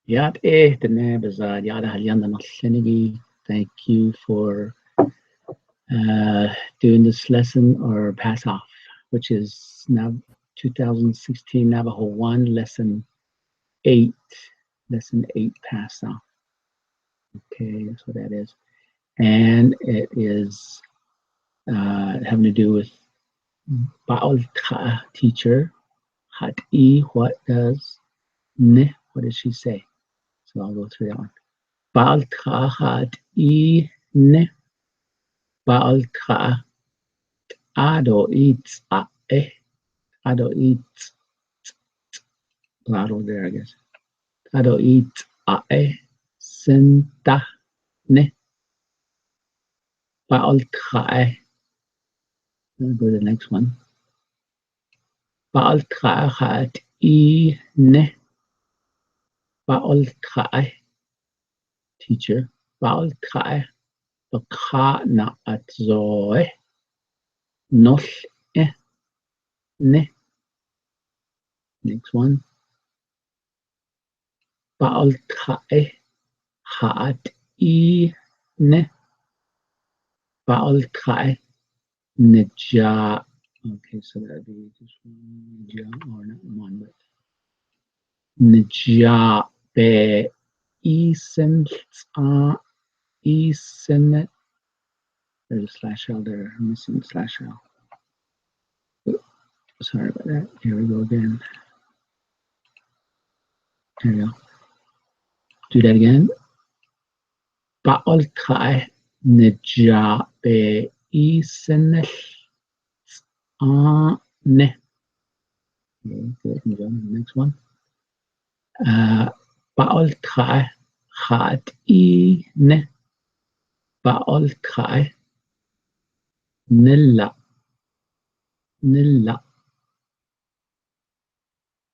Yat eh the nebazad yada halyanda naslenigi. Thank you for doing this lesson or pass off, which is now 2016 Navajo 1, lesson 8. Lesson 8 pass off. Okay, that's what that is. And it is having to do with Baal Ka, teacher. Hat E, what does? Ne, what does she say? So I'll go through that one. Baal Ka hat E ne. Baal Ka ado eats a eh. Ado eats loud there, I guess. Ado eats a eh. Senta ne. Baal Ka eh. I'll go to the next one. Baal Ka hat E ne. Baal Ka eh. Teacher. Baal Ka eh. Baka na at zoe. Nol eh. Ne. Next one. Baal Ka eh. Hat E ne. Baal Ka eh. Nija. Okay, so that'd be just one Nija, or not one, but Nija be isen isen. There's a slash L there. I'm missing slash L. Oops, sorry about that. Here we go again. There we go. Do that again. Baal Ka Nija be isen ne. Okay, good. Next one. Baal Ka hat I ne. Baal Ka nilla. Nilla.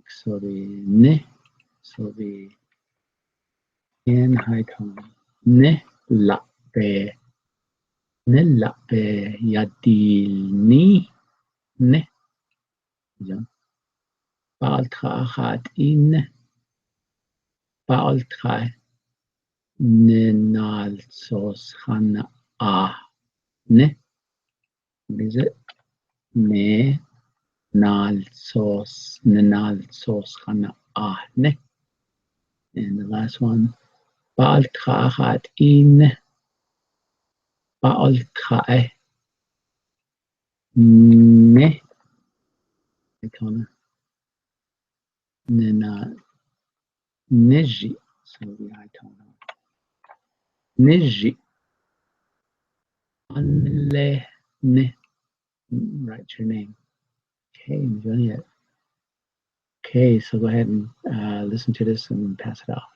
So the ne. So the in high tone. Ne la be. Ne la be yadilni. Ne. Baal Ka hat in. Baal Ka nenal sos hana a. Ne. What is it? Ne. Nal sos. Nenal sos hana a. Ne. And the last one. Baal Ka hat in. Baal Ka ne. Icona. Nena. Neji. So the high tone. Neji. Anle ne. Write your name. Okay, enjoy it. Okay, so go ahead and listen to this and pass it off.